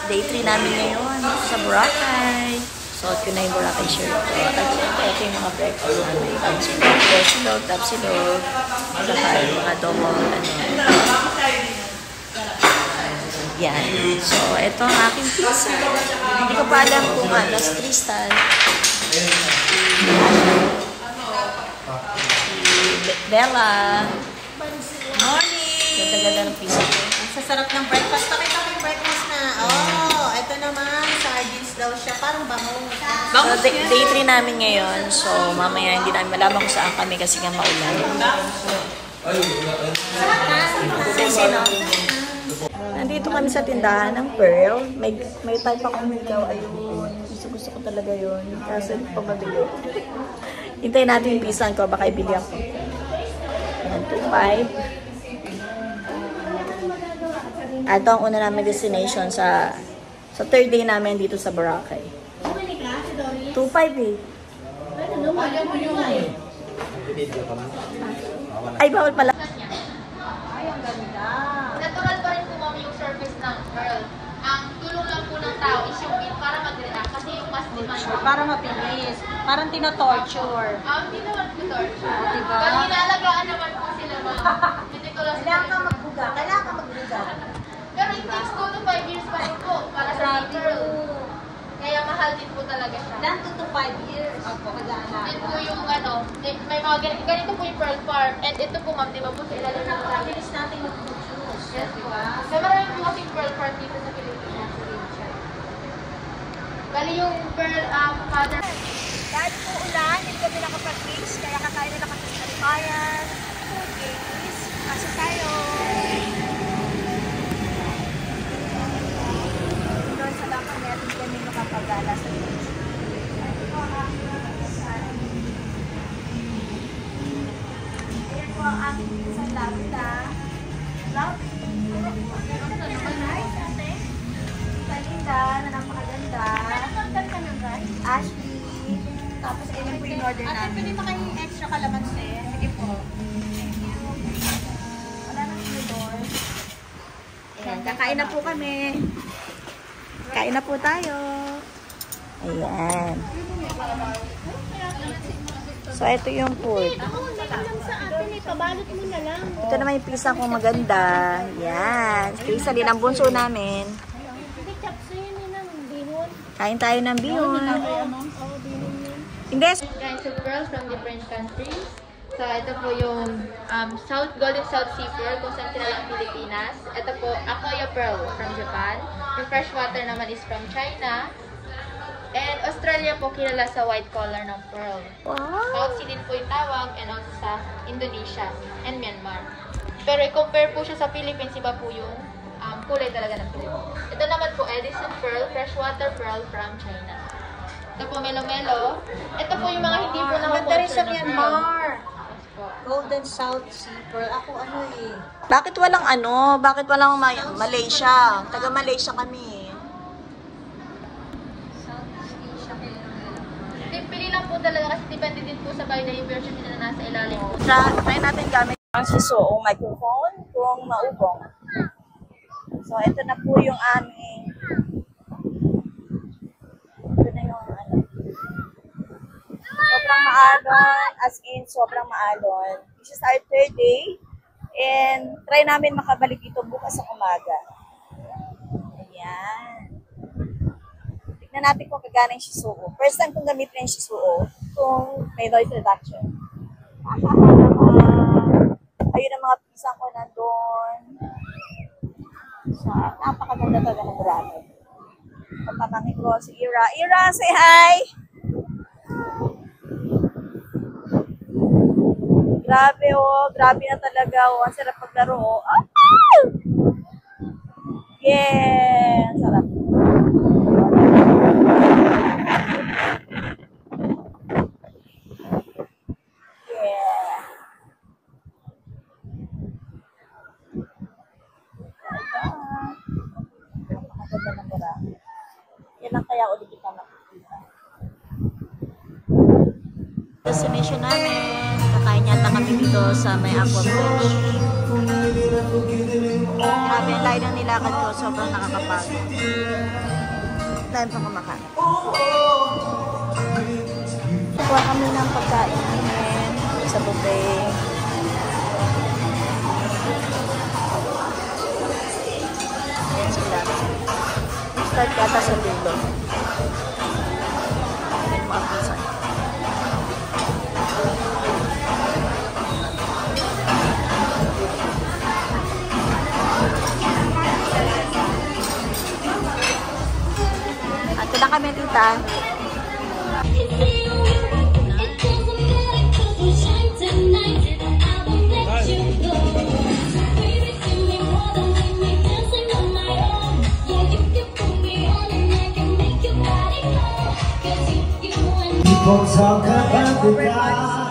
Day 3 namin ngayon sa Boracay. Suot ko na yung Boracay shirt ko. At syempre, ito yung mga breakfast namin. Tapsilog, saka yung mga double, yan. So, ito ang aking pizza. Hindi ko pa alam kung si Crystal, Bella. Morning! Ganda-ganda ng pizza ko. Ang sasarap ng breakfast. Nakita ko yung breakfast na. Oh, ito naman. Sardines daw siya. Parang bango. So, day 3 namin ngayon. So, mamaya hindi namin malaman kung saan kami kasi nga maulan. Nandito kami sa tindahan ng Pearl. May type akong ikaw. Ayun. Gusto ko talaga yun. Kasi hindi pa mabili. Hintayin natin yung pizza ko. Baka ibili ako. 2.5. Ito ang una namin destination sa third day namin dito sa Boracay. 2.5 eh. Ay, bawal pala. Ay, ang ganda. Natural pa rin po ma'am yung surface ng pearl. Ang tulong lang po ng tao is yung meat para mag-react kasi yung mas demand. Para mabilis. Parang tinotorture. Hindi naman po torture. Diba? Pero inalagaan naman po sila ma'am. Meticulous. Kailangan ka magbuga. Kailangan ka magbuga. Pero it takes 2 to 5 years pa rin po para sa pearl. Kaya mahal din po talaga siya. Ilan 2 to 5 years? Opo, kailangan. Din po yung may mga ganito po yung pearl farm. And ito po ma'am, di ba po sa ilalim ng sabi? Bilis natin mag-choose. Yes po. So marami po kasing pearl farm dito sa Pilipinas. Bali yung pearl father. Dahil po ulan, hindi kami nakapag-mix, kaya kakain na kami sa lipayan, cookies, kasi tayo. Doon sa lakang natin kami makapagala sa beach. Ayan po ang aking isang lavida. Lovely. Sa Linda, na napakaganda. Ashley. Tapos ayun po yung order Ate, namin. pwede ba kayong extra kalamansi? Sige po. Wala nang flavor. Ayan, kakain na po kami. Kain na po tayo. Ayan. So, ito yung food. Lang sa atin, ipabalot mo na lang. Ito naman yung pizza kong maganda. Yan. Pizza din ang bunso namin. Hindi, chapso yun yun ang bihon. Kain tayo ng bihon. Oo, bihon yun. Hindi. Kinds of pearls from different countries. So, ito po yung Golden South Sea Pearl kung saan kilala ang Pilipinas. Ito po, Akoya Pearl from Japan. Yung freshwater naman is from China. And Australia po kilala sa white color ng pearl. Wow. South Sea din po yung tawag and also sa Indonesia and Myanmar. Pero i-compare po siya sa Philippines, iba po yung kulay talaga ng Philippines. Ito naman po, Edison Pearl, freshwater pearl from China. Ito po, Melo-Melo. Ito po yung mga hindi po Maganda rin sa na-culture ng pearl. Myanmar. Yes po. Golden South Sea Pearl. Ako Bakit walang Bakit walang Malaysia? Taga Malaysia kami. Pili lang po talaga kasi depende din po sa biodiversity na nasa ilalim po. Try natin gamit ang Shisuo microphone kung maubong. So, ito na po yung aming sobrang maalon, as in sobrang maalon. This is our third day and try namin makabalik dito bukas sa umaga. Ayan. Tignan natin kung kagana yung Shisuo. First time kong gamitin yung Shisuo kung may noise reduction. Ayun ang mga pisang ko nandun. So, napakaganda talaga ng Boracay. Pagpapangin ko si Ira. Ira, say hi! Grabe oh, grabe na talaga oh. Ang sarap maglaro oh. Ah! Yeah! Ang sarap. Yeah. Napakaganda ng Boracay. Yan lang kaya ulit kita makikita. Destination namin. Kakain niya Dagat na kami dito sa may Aqua Beach. Grabe, ang layo ng nilakad ko. Sobrang nakakapagod. Dahil pa kumakain. Kuha kami ng pagkain sa buffet. Ayan sila. Start kata sa dulo. Ayan mo ang pisan. At ito na kami, tita. People talk about the God.